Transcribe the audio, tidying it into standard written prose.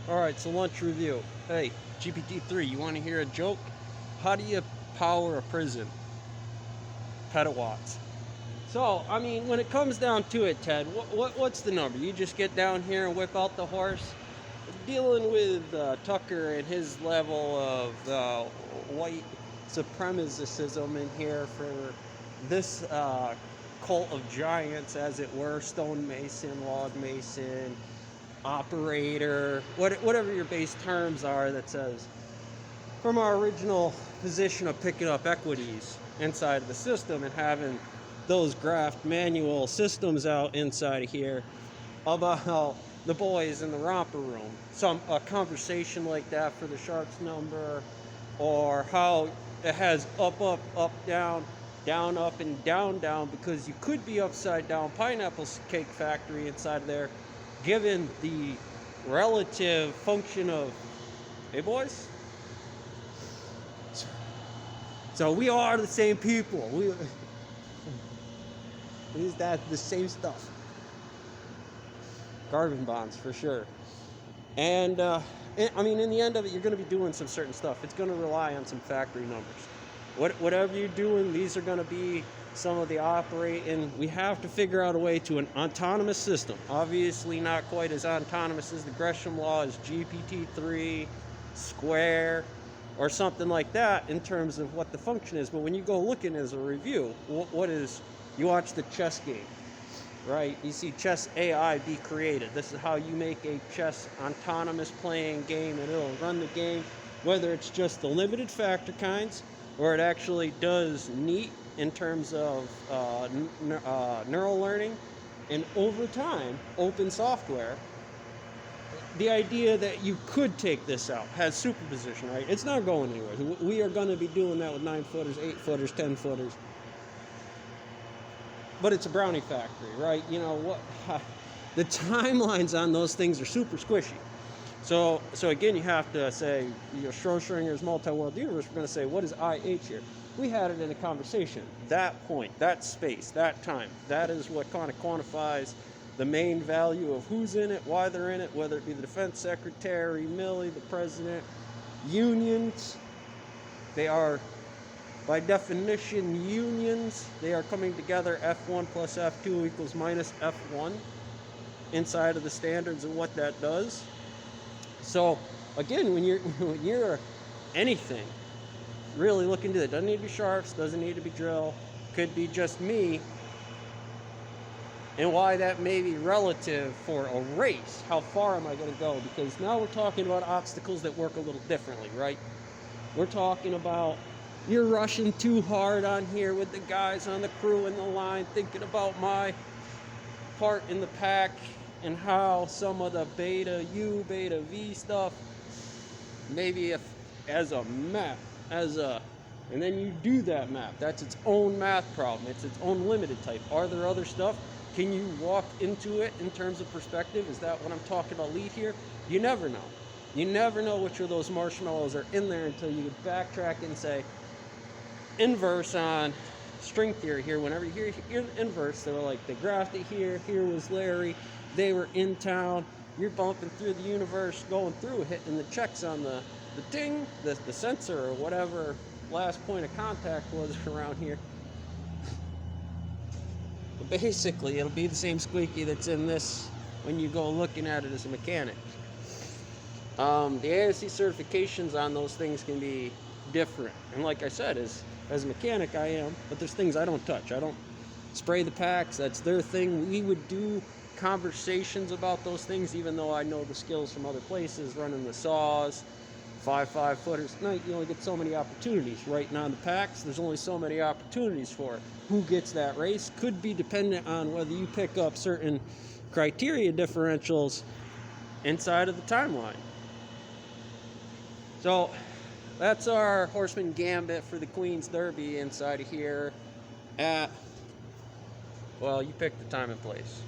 Alright, so lunch review. Hey, GPT-3, you want to hear a joke? How do you power a prison? Petawatts. So, I mean, when it comes down to it, Ted, what's the number? You just get down here and whip out the horse? Dealing with Tucker and his level of white supremacism in here for this cult of giants, as it were, stonemason, log mason, operator, whatever your base terms are, that says from our original position of picking up equities inside of the system and having those graphed manual systems out inside of here about the boys in the romper room. A conversation like that for the Sharps number, or how it has up, up, up, down, down, up, and down, down, because you could be upside down pineapple cake factory inside of there, given the relative function of, hey boys, so we are the same people. Is that the same stuff? Carbon bonds for sure. And I mean, in the end of it, you're going to be doing some certain stuff. It's going to rely on some factory numbers. Whatever you're doing, these are going to be some of the operating. We have to figure out a way to an autonomous system. Obviously, not quite as autonomous as the Gresham law, as GPT-3, Square, or something like that in terms of what the function is. But when you go looking as a review, what is, you watch the chess game, right? You see chess AI be created. This is how you make a chess autonomous playing game, and it'll run the game, whether it's just the limited factor kinds, or it actually does neat in terms of neural learning, and over time, open software. The idea that you could take this out has superposition, right? It's not going anywhere. We are going to be doing that with 9-footers, 8-footers, 10-footers. But it's a brownie factory, right? You know what? The timelines on those things are super squishy. So again, you have to say, Schrodinger's multi-world universe. We're going to say, what is IH here? We had it in a conversation. That point, that space, that time, that is what kind of quantifies the main value of who's in it, why they're in it, whether it be the defense secretary, Milley, the president, unions. They are, by definition, unions. They are coming together. F1 plus F2 equals minus F1 inside of the standards of what that does. So again, when you're anything really looking to it, doesn't need to be sharps, doesn't need to be drill, could be just me. And why that may be relative for a race. How far am I going to go? Because now we're talking about obstacles that work a little differently, right? We're talking about, you're rushing too hard on here with the guys on the crew in the line, thinking about my part in the pack and how some of the beta U, beta V stuff, maybe if as a map, and then you do that map. That's its own math problem. It's its own limited type. Are there other stuff? Can you walk into it in terms of perspective? Is that what I'm talking about lead here? You never know. You never know which of those marshmallows are in there until you backtrack and say, inverse on string theory here. Whenever you hear inverse, they were like, they graphed it here, here was Larry, they were in town, you're bumping through the universe, going through, hitting the checks on the ding, the sensor, or whatever last point of contact was around here. But basically, it'll be the same squeaky that's in this when you go looking at it as a mechanic. The ASC certifications on those things can be different. And like I said, as a mechanic, I am, but there's things I don't touch. I don't spray the packs. That's their thing. We would do conversations about those things, even though I know the skills from other places, running the saws, 5-footers. No, you only get so many opportunities. Writing on the packs, there's only so many opportunities for it. Who gets that race could be dependent on whether you pick up certain criteria differentials inside of the timeline. So that's our Horseman Gambit for the Queen's Derby inside of here at, well, you pick the time and place.